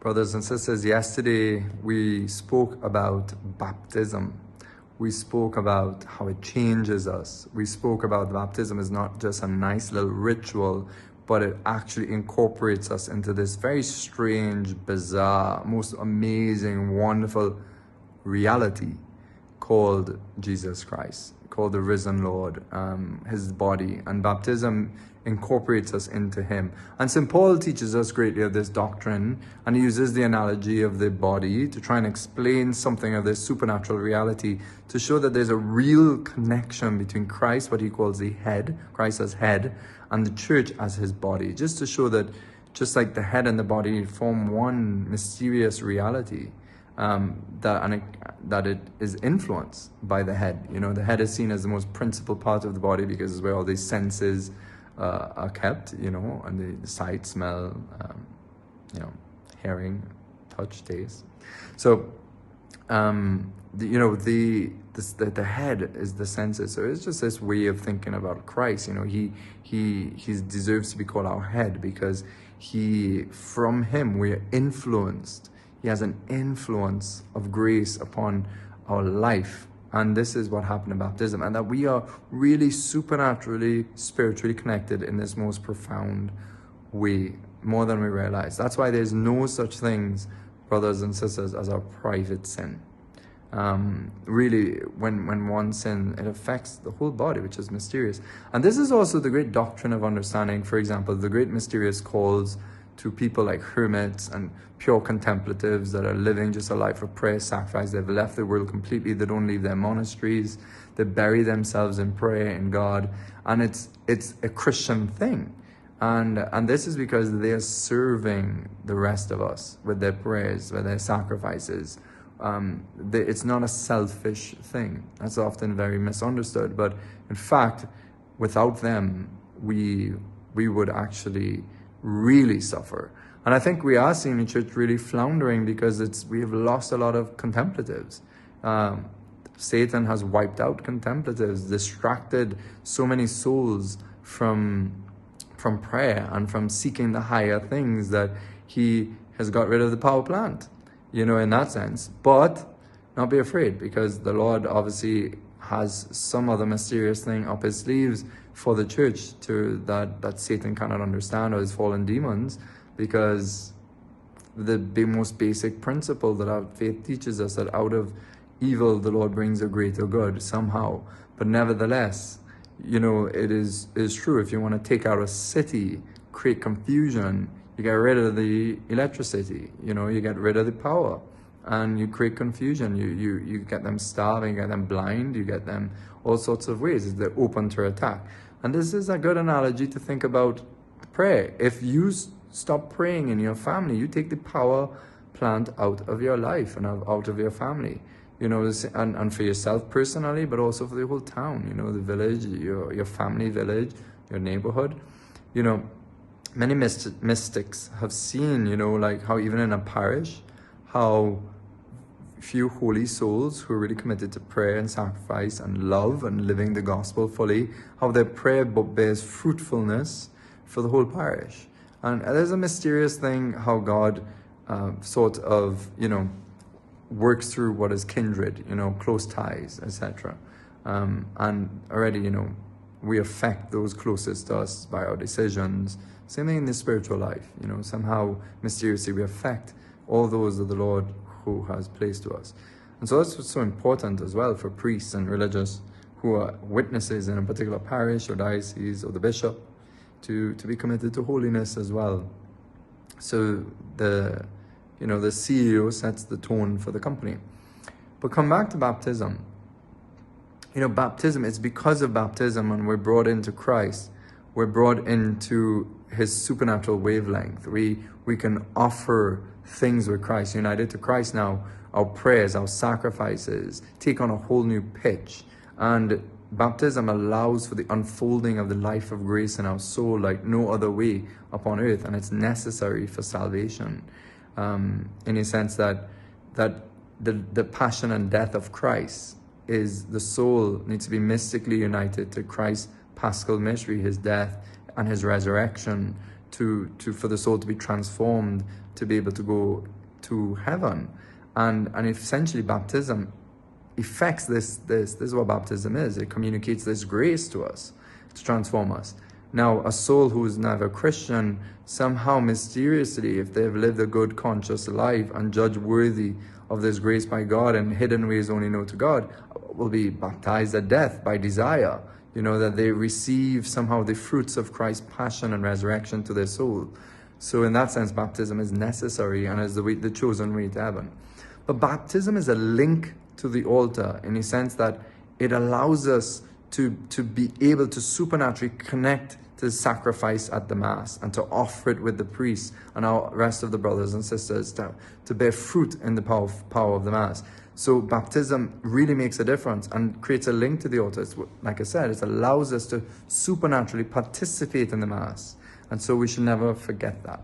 Brothers and sisters, yesterday we spoke about baptism. We spoke about how it changes us. We spoke about baptism is not just a nice little ritual, but it actually incorporates us into this very strange, bizarre, most amazing, wonderful reality called Jesus Christ, called the risen Lord, his body. And baptism incorporates us into him. And St. Paul teaches us greatly of this doctrine, and he uses the analogy of the body to try and explain something of this supernatural reality, to show that there's a real connection between Christ, what he calls the head, Christ as head, and the church as his body, just to show that just like the head and the body form one mysterious reality, that it is influenced by the head. You know, the head is seen as the most principal part of the body because it's where all these senses are kept, you know, and the sight, smell, hearing, touch, taste. So, the head is the senses. So it's just this way of thinking about Christ. You know, he deserves to be called our head because from him we are influenced. He has an influence of grace upon our life. And this is what happened in baptism. And that we are really supernaturally, spiritually connected in this most profound way, more than we realize. That's why there's no such things, brothers and sisters, as a private sin. Really, when one sin, it affects the whole body, which is mysterious. And this is also the great doctrine of understanding. For example, the great mysterious calls to people like hermits and pure contemplatives that are living just a life of prayer, sacrifice. They've left the world completely. They don't leave their monasteries. They bury themselves in prayer in God. And it's a Christian thing. And this is because they are serving the rest of us with their prayers, with their sacrifices. It's not a selfish thing. That's often very misunderstood. But in fact, without them, we would actually really suffer. And I think we are seeing the church really floundering because we have lost a lot of contemplatives. Satan has wiped out contemplatives, distracted so many souls from prayer and from seeking the higher things, that he has got rid of the power plant, you know, in that sense. But not be afraid, because the Lord obviously has some other mysterious thing up his sleeves for the church that Satan cannot understand, or his fallen demons, because the most basic principle that our faith teaches us, that out of evil the Lord brings a greater good somehow. But nevertheless, you know, it is true. If you want to take out a city, create confusion, you get rid of the electricity, you know, you get rid of the power, and you create confusion. You get them starving, you get them blind, you get them all sorts of ways. They're open to attack. And this is a good analogy to think about prayer. If you stop praying in your family, you take the power plant out of your life and out of your family. You know, and for yourself personally, but also for the whole town, you know, the village, your family village, your neighborhood. You know, many mystics have seen, you know, like how even in a parish, how few holy souls who are really committed to prayer and sacrifice and love and living the gospel fully, how their prayer bears fruitfulness for the whole parish. And there's a mysterious thing how God sort of, you know, works through what is kindred, you know, close ties, etc. And already, you know, we affect those closest to us by our decisions. Same thing in the spiritual life, you know, somehow mysteriously we affect all those of the Lord who has placed to us. And so that's what's so important as well for priests and religious who are witnesses in a particular parish or diocese, or the bishop, to be committed to holiness as well. So the CEO sets the tone for the company. But come back to baptism. You know, baptism, it's because of baptism when we're brought into Christ, we're brought into his supernatural wavelength. We can offer things with Christ, united to Christ now. Our prayers, our sacrifices take on a whole new pitch. And baptism allows for the unfolding of the life of grace in our soul like no other way upon earth. And it's necessary for salvation. In a sense that the passion and death of Christ is, the soul needs to be mystically united to Christ's paschal mystery, his death and his resurrection, for the soul to be transformed, to be able to go to heaven. And essentially baptism affects this is what baptism is. It communicates this grace to us to transform us. Now, a soul who is never Christian, somehow mysteriously, if they've lived a good, conscious life and judged worthy of this grace by God in hidden ways only known to God, will be baptized at death by desire. You know, that they receive somehow the fruits of Christ's passion and resurrection to their soul. So in that sense, baptism is necessary and is the chosen way to heaven. But baptism is a link to the altar in a sense that it allows us to be able to supernaturally connect to the sacrifice at the Mass and to offer it with the priest and our rest of the brothers and sisters to bear fruit in the power of the Mass. So baptism really makes a difference and creates a link to the altar. It's, like I said, it allows us to supernaturally participate in the Mass. And so we should never forget that.